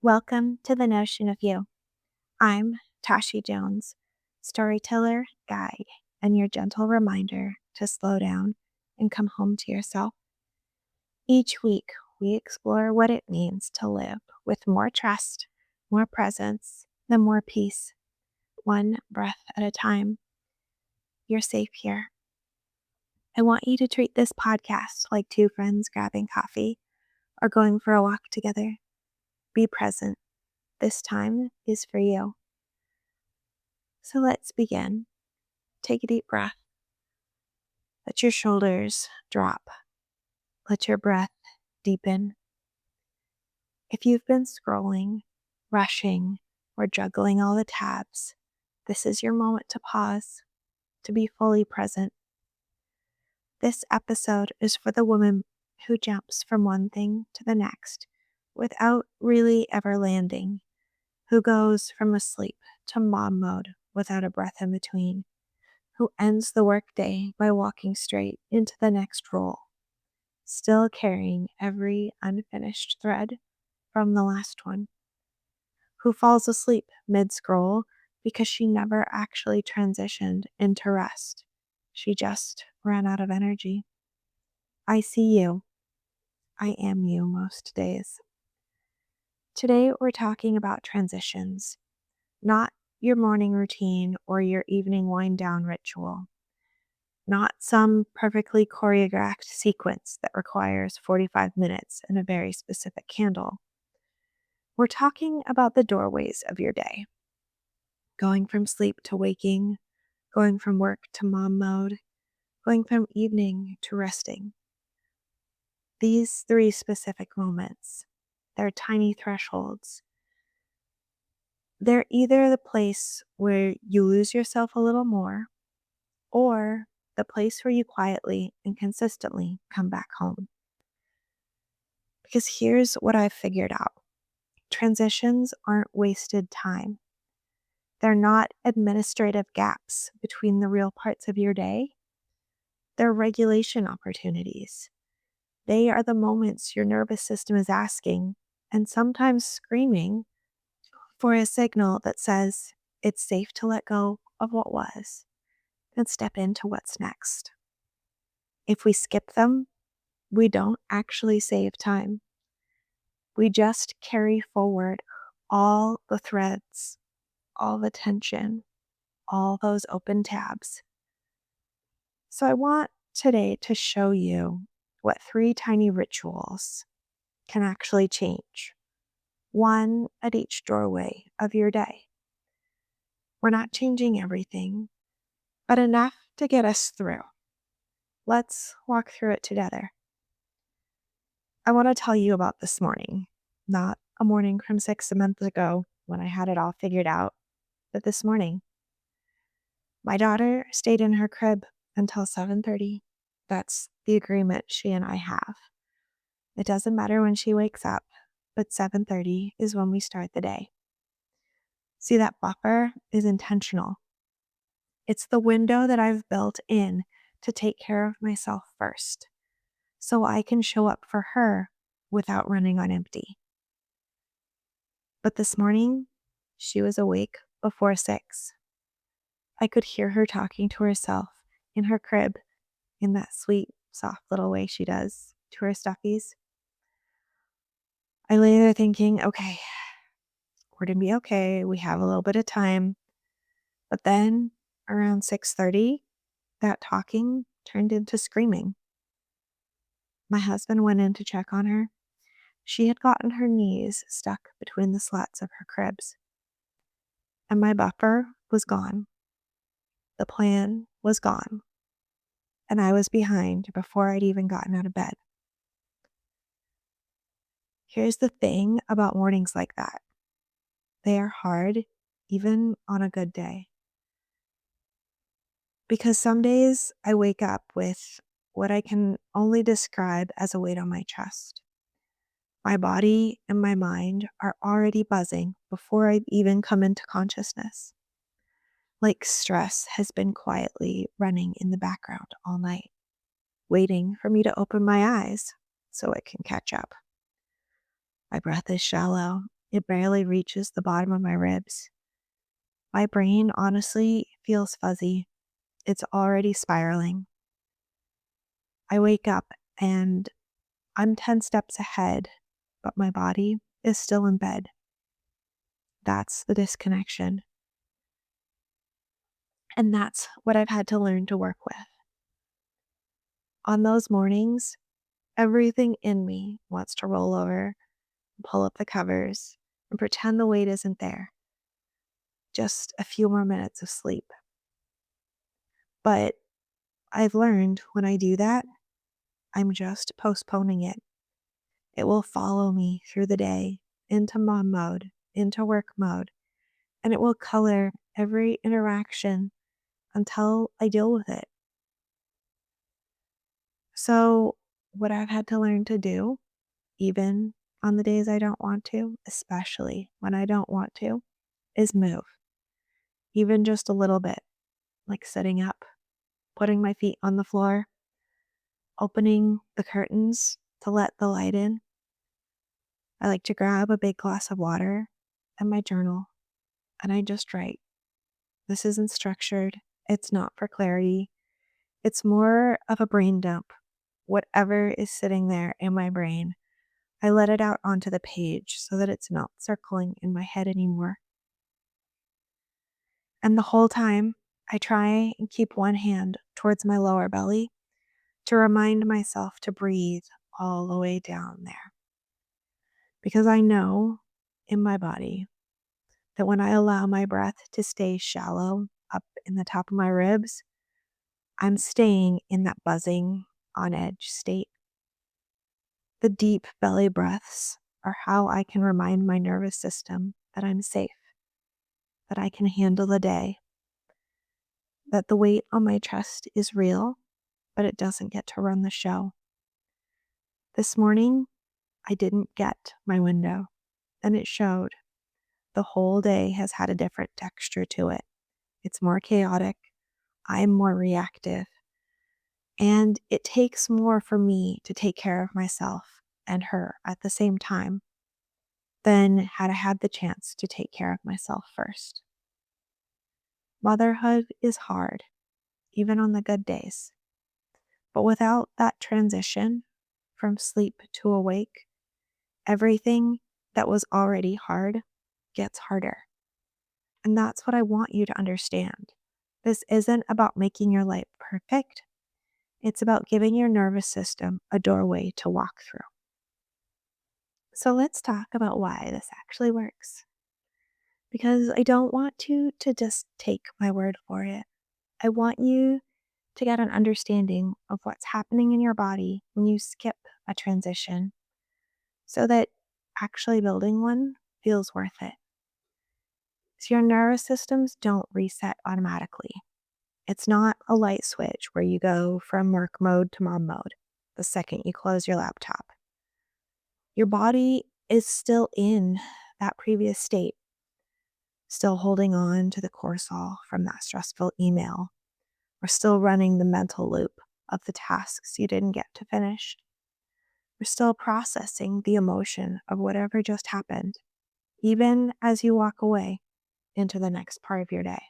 Welcome to the Notion of You. I'm Tashi Jones, storyteller, guide, and your gentle reminder to slow down and come home to yourself. Each week, we explore what it means to live with more trust, more presence, and more peace, one breath at a time. You're safe here. I want you to treat this podcast like two friends grabbing coffee or going for a walk together. Be present. This time is for you. So let's begin. Take a deep breath. Let your shoulders drop. Let your breath deepen. If you've been scrolling, rushing, or juggling all the tabs, this is your moment to pause, to be fully present. This episode is for the woman who jumps from one thing to the next without really ever landing, who goes from asleep to mom mode without a breath in between, who ends the workday by walking straight into the next role, still carrying every unfinished thread from the last one, who falls asleep mid-scroll because she never actually transitioned into rest. She just ran out of energy. I see you. I am you most days. Today we're talking about transitions, not your morning routine or your evening wind down ritual. Not some perfectly choreographed sequence that requires 45 minutes and a very specific candle. We're talking about the doorways of your day. Going from sleep to waking, going from work to mom mode, going from evening to resting. These three specific moments, they're tiny thresholds. They're either the place where you lose yourself a little more, or the place where you quietly and consistently come back home. Because here's what I've figured out. Transitions aren't wasted time. They're not administrative gaps between the real parts of your day. They're regulation opportunities. They are the moments your nervous system is asking, and sometimes screaming, for a signal that says it's safe to let go of what was and step into what's next. If we skip them, we don't actually save time. We just carry forward all the threads, all the tension, all those open tabs. So I want today to show you what 3 tiny rituals can actually change, one at each doorway of your day. We're not changing everything, but enough to get us through. Let's walk through it together. I want to tell you about this morning, not a morning from 6 months ago when I had it all figured out, but this morning. My daughter stayed in her crib until 7:30. That's the agreement she and I have. It doesn't matter when she wakes up, but 7:30 is when we start the day. See, that buffer is intentional. It's the window that I've built in to take care of myself first, so I can show up for her without running on empty. But this morning, she was awake before 6. I could hear her talking to herself in her crib in that sweet, soft little way she does to her stuffies. I lay there thinking, okay, we're going to be okay. We have a little bit of time. But then around 6:30, that talking turned into screaming. My husband went in to check on her. She had gotten her knees stuck between the slats of her cribs. And my buffer was gone. The plan was gone. And I was behind before I'd even gotten out of bed. Here's the thing about mornings like that. They are hard, even on a good day. Because some days I wake up with what I can only describe as a weight on my chest. My body and my mind are already buzzing before I've even come into consciousness. Like stress has been quietly running in the background all night, waiting for me to open my eyes so it can catch up. My breath is shallow It barely reaches the bottom of my ribs. My brain honestly feels fuzzy. It's already spiraling. I wake up and I'm 10 steps ahead, but my body is still in bed. That's the disconnection. And that's what I've had to learn to work with. On those mornings, everything in me wants to roll over, pull up the covers, and pretend the weight isn't there. Just a few more minutes of sleep. But I've learned when I do that, I'm just postponing it. It will follow me through the day, into mom mode, into work mode, and it will color every interaction until I deal with it. So, what I've had to learn to do, even on the days I don't want to, especially when I don't want to, is move. Even just a little bit, like sitting up, putting my feet on the floor, opening the curtains to let the light in. I like to grab a big glass of water and my journal, and I just write. This isn't structured, it's not for clarity, it's more of a brain dump. Whatever is sitting there in my brain, I let it out onto the page so that it's not circling in my head anymore. And the whole time, I try and keep one hand towards my lower belly to remind myself to breathe all the way down there. Because I know in my body that when I allow my breath to stay shallow up in the top of my ribs, I'm staying in that buzzing, on edge state. The deep belly breaths are how I can remind my nervous system that I'm safe, that I can handle the day, that the weight on my chest is real, but it doesn't get to run the show. This morning, I didn't get my window, and it showed. The whole day has had a different texture to it. It's more chaotic. I'm more reactive. And it takes more for me to take care of myself and her at the same time than had I had the chance to take care of myself first. Motherhood is hard, even on the good days. But without that transition from sleep to awake, everything that was already hard gets harder. And that's what I want you to understand. This isn't about making your life perfect. It's about giving your nervous system a doorway to walk through. So let's talk about why this actually works. Because I don't want you to just take my word for it. I want you to get an understanding of what's happening in your body when you skip a transition so that actually building one feels worth it. So your nervous systems don't reset automatically. It's not a light switch where you go from work mode to mom mode the second you close your laptop. Your body is still in that previous state, still holding on to the cortisol from that stressful email, or still running the mental loop of the tasks you didn't get to finish. We're still processing the emotion of whatever just happened, even as you walk away into the next part of your day.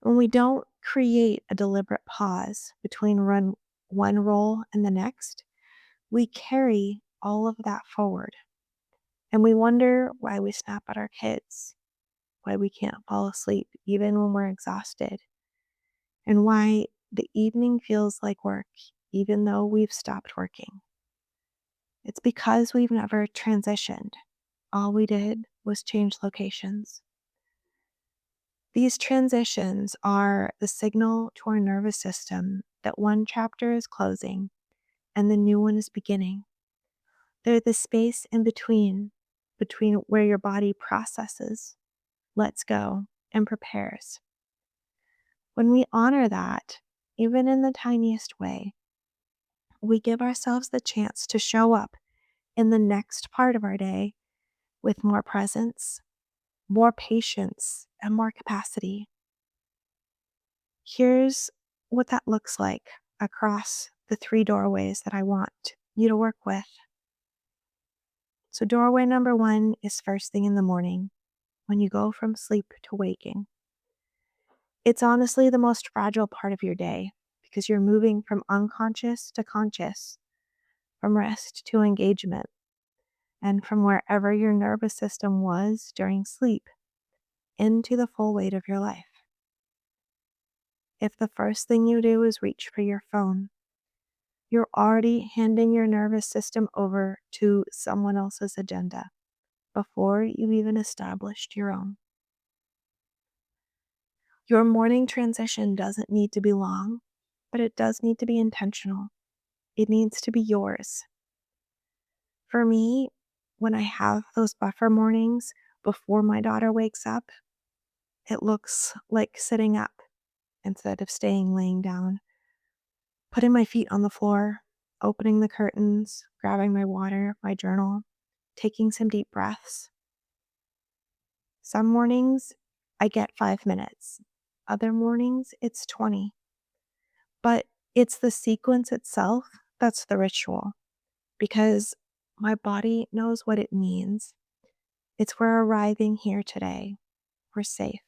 When we don't create a deliberate pause between one role and the next, we carry all of that forward. And we wonder why we snap at our kids, why we can't fall asleep even when we're exhausted, and why the evening feels like work even though we've stopped working. It's because we've never transitioned. All we did was change locations. These transitions are the signal to our nervous system that one chapter is closing and the new one is beginning. They're the space in between where your body processes, lets go, and prepares. When we honor that, even in the tiniest way, we give ourselves the chance to show up in the next part of our day with more presence, more patience, and more capacity. Here's what that looks like across the 3 doorways that I want you to work with. So, doorway number one is first thing in the morning when you go from sleep to waking. It's honestly the most fragile part of your day because you're moving from unconscious to conscious, from rest to engagement, and from wherever your nervous system was during sleep into the full weight of your life. If the first thing you do is reach for your phone, you're already handing your nervous system over to someone else's agenda before you've even established your own. Your morning transition doesn't need to be long, but it does need to be intentional. It needs to be yours. For me, when I have those buffer mornings before my daughter wakes up, it looks like sitting up instead of staying laying down, putting my feet on the floor, opening the curtains, grabbing my water, my journal, taking some deep breaths. Some mornings I get 5 minutes, other mornings it's 20. But it's the sequence itself that's the ritual because my body knows what it means. It's we're arriving here today. We're safe.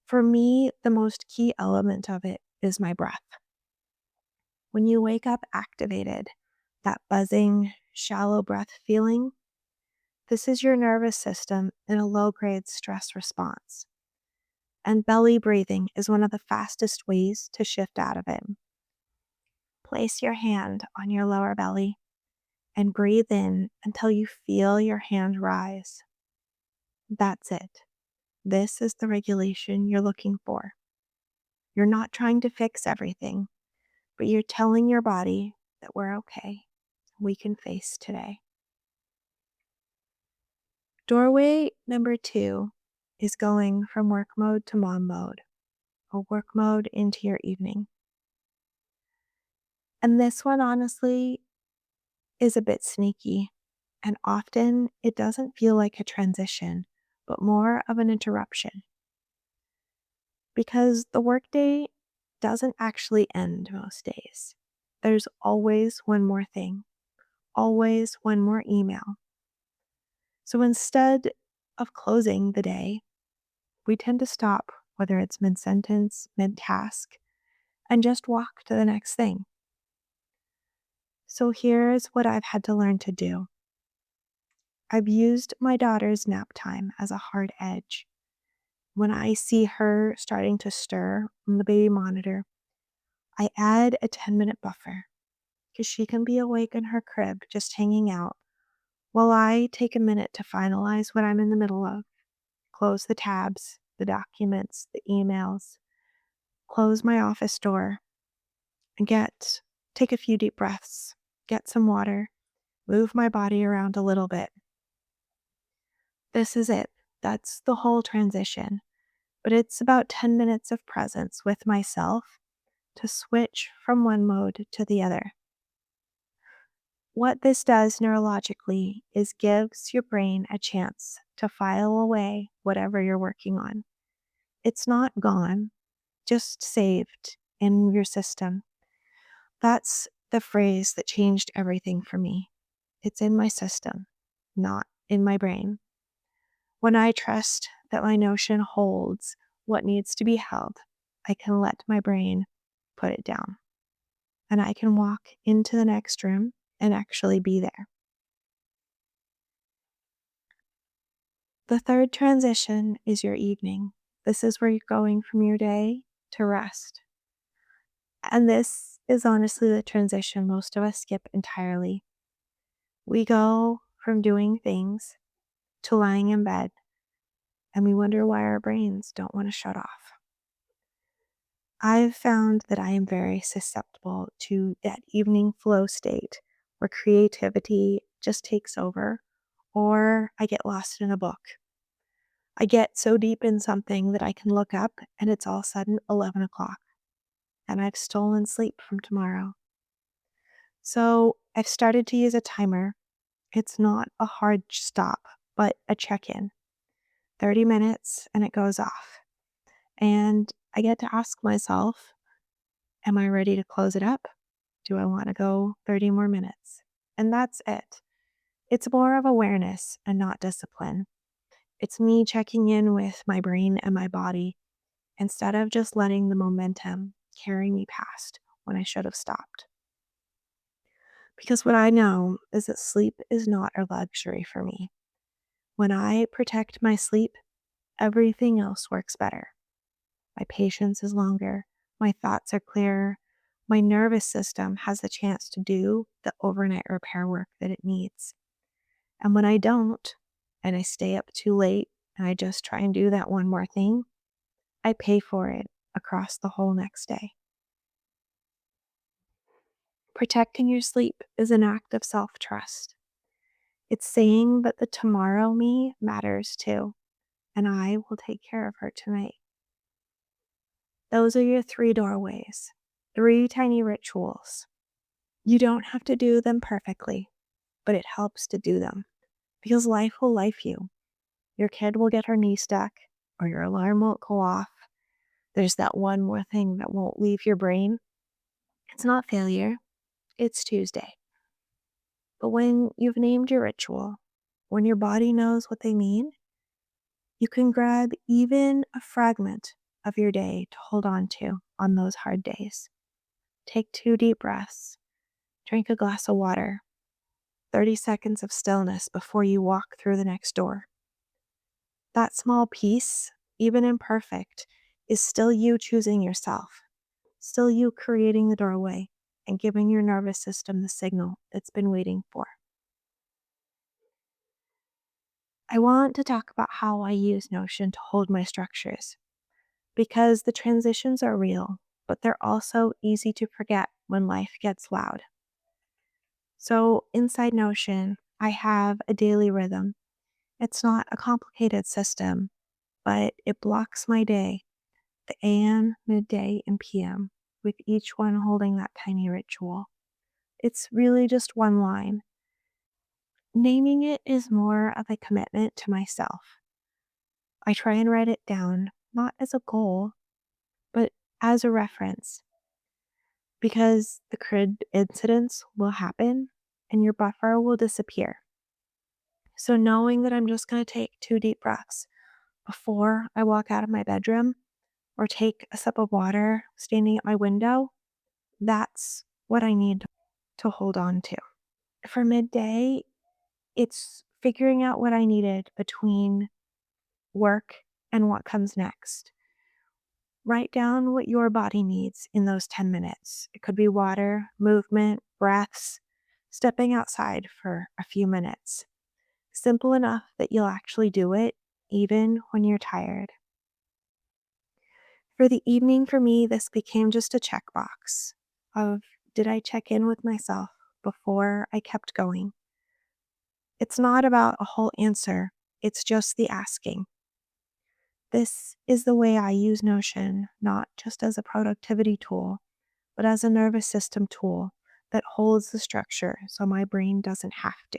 For me, the most key element of it is my breath. When you wake up activated, that buzzing, shallow breath feeling, this is your nervous system in a low grade stress response. And belly breathing is one of the fastest ways to shift out of it. Place your hand on your lower belly and breathe in until you feel your hand rise. That's it. This is the regulation you're looking for. You're not trying to fix everything, but you're telling your body that we're okay. We can face today. Doorway number 2 is going from work mode to mom mode, or work mode into your evening. And this one, honestly, is a bit sneaky, and often it doesn't feel like a transition, but more of an interruption. Because the workday doesn't actually end most days. There's always one more thing, always one more email. So instead of closing the day, we tend to stop, whether it's mid sentence, mid task, and just walk to the next thing. So here's what I've had to learn to do. I've used my daughter's nap time as a hard edge. When I see her starting to stir on the baby monitor, I add a 10-minute buffer because she can be awake in her crib just hanging out while I take a minute to finalize what I'm in the middle of, close the tabs, the documents, the emails, close my office door, and take a few deep breaths, get some water, move my body around a little bit. This is it. That's the whole transition. But it's about 10 minutes of presence with myself to switch from one mode to the other. What this does neurologically is gives your brain a chance to file away whatever you're working on. It's not gone, just saved in your system. That's the phrase that changed everything for me. It's in my system, not in my brain. When I trust that my notion holds what needs to be held, I can let my brain put it down. And I can walk into the next room and actually be there. The third transition is your evening. This is where you're going from your day to rest. And this is honestly the transition most of us skip entirely. We go from doing things to lying in bed, and we wonder why our brains don't want to shut off. I've found that I am very susceptible to that evening flow state where creativity just takes over, or I get lost in a book. I get so deep in something that I can look up and it's all of a sudden 11 o'clock and I've stolen sleep from tomorrow. So I've started to use a timer. It's not a hard stop, but a check in. 30 minutes and it goes off. And I get to ask myself, am I ready to close it up? Do I want to go 30 more minutes? And that's it. It's more of awareness and not discipline. It's me checking in with my brain and my body instead of just letting the momentum carry me past when I should have stopped. Because what I know is that sleep is not a luxury for me. When I protect my sleep, everything else works better. My patience is longer, my thoughts are clearer, my nervous system has the chance to do the overnight repair work that it needs. And when I don't, and I stay up too late and I just try and do that one more thing, I pay for it across the whole next day. Protecting your sleep is an act of self trust. It's saying that the tomorrow me matters too, and I will take care of her tonight. Those are your 3 doorways, 3 tiny rituals. You don't have to do them perfectly, but it helps to do them because life will life you. Your kid will get her knee stuck, or your alarm won't go off. There's that one more thing that won't leave your brain. It's not failure, it's Tuesday. But when you've named your ritual, when your body knows what they mean, you can grab even a fragment of your day to hold on to on those hard days. Take 2 deep breaths, drink a glass of water, 30 seconds of stillness before you walk through the next door. That small piece, even imperfect, is still you choosing yourself, still you creating the doorway and giving your nervous system the signal it's been waiting for. I want to talk about how I use Notion to hold my structures because the transitions are real, but they're also easy to forget when life gets loud. So, inside Notion, I have a daily rhythm. It's not a complicated system, but it blocks my day, the AM, midday, and PM, with each one holding that tiny ritual. It's really just one line. Naming it is more of a commitment to myself. I try and write it down, not as a goal, but as a reference, because the crib incidents will happen and your buffer will disappear. So, knowing that I'm just going to take 2 deep breaths before I walk out of my bedroom or take a sip of water standing at my window, that's what I need to hold on to. For midday, it's figuring out what I needed between work and what comes next. Write down what your body needs in those 10 minutes. It could be water, movement, breaths, stepping outside for a few minutes. Simple enough that you'll actually do it even when you're tired. For the evening, for me, this became just a checkbox of did I check in with myself before I kept going? It's not about a whole answer, it's just the asking. This is the way I use Notion, not just as a productivity tool, but as a nervous system tool that holds the structure so my brain doesn't have to.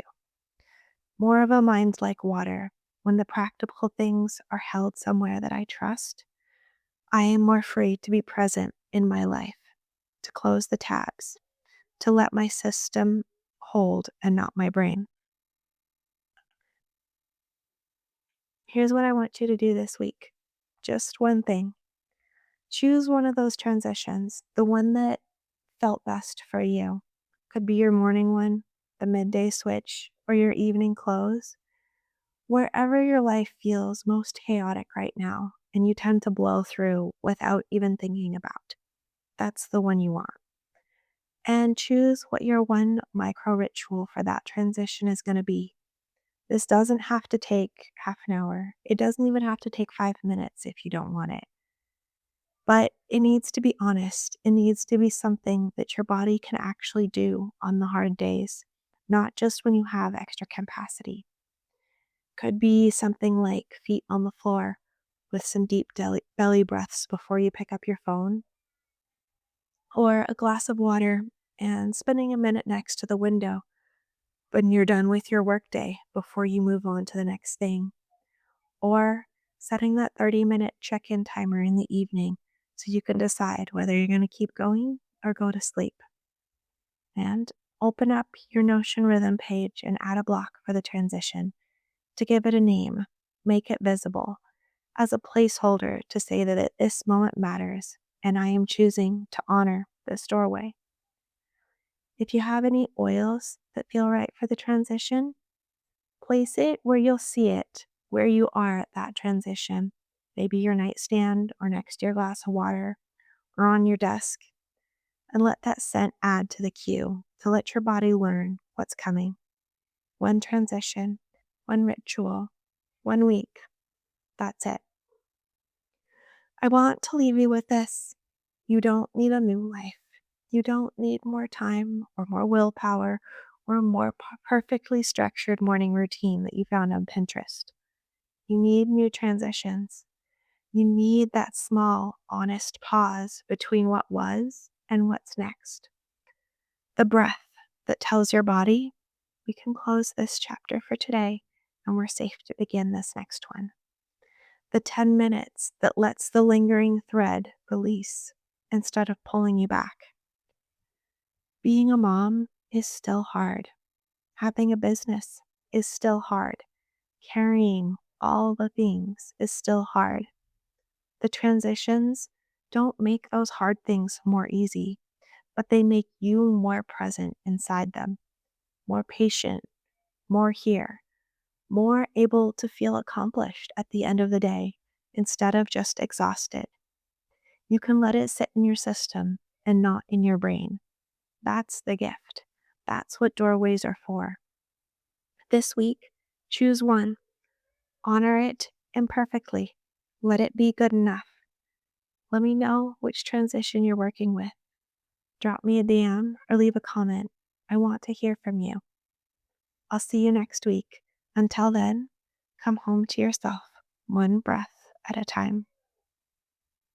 More of a mind like water. When the practical things are held somewhere that I trust, I am more free to be present in my life, to close the tabs, to let my system hold and not my brain. Here's what I want you to do this week. Just one thing. Choose one of those transitions, the one that felt best for you. Could be your morning one, the midday switch, or your evening close. Wherever your life feels most chaotic right now and you tend to blow through without even thinking about, that's the one you want. And choose what your one micro ritual for that transition is going to be. This doesn't have to take half an hour. It doesn't even have to take 5 minutes if you don't want it. But it needs to be honest. It needs to be something that your body can actually do on the hard days, not just when you have extra capacity. Could be something like feet on the floor with some deep belly breaths before you pick up your phone, or a glass of water and spending a minute next to the window when you're done with your workday before you move on to the next thing, or setting that 30-minute check in timer in the evening so you can decide whether you're going to keep going or go to sleep. And Open up your Notion rhythm page and add a block for the transition to give it a name, make it visible as a placeholder to say that this moment matters and I am choosing to honor this doorway. If you have any oils that feel right for the transition, place it where you'll see it, where you are at that transition. Maybe your nightstand or next to your glass of water or on your desk. And let that scent add to the cue to let your body learn what's coming. One transition, one ritual, 1 week. That's it. I want to leave you with this. You don't need a new life. You don't need more time or more willpower or a more perfectly structured morning routine that you found on Pinterest. You need new transitions. You need that small, honest pause between what was and what's next. The breath that tells your body, we can close this chapter for today and we're safe to begin this next one. The 10 minutes that lets the lingering thread release instead of pulling you back. Being a mom is still hard. Having a business is still hard. Carrying all the things is still hard. The transitions don't make those hard things more easy, but they make you more present inside them, more patient, more here, more able to feel accomplished at the end of the day instead of just exhausted. You can let it sit in your system and not in your brain. That's the gift. That's what doorways are for. This week, choose one. Honor it imperfectly. Let it be good enough. Let me know which transition you're working with. Drop me a DM or leave a comment. I want to hear from you. I'll see you next week. Until then, come home to yourself, one breath at a time.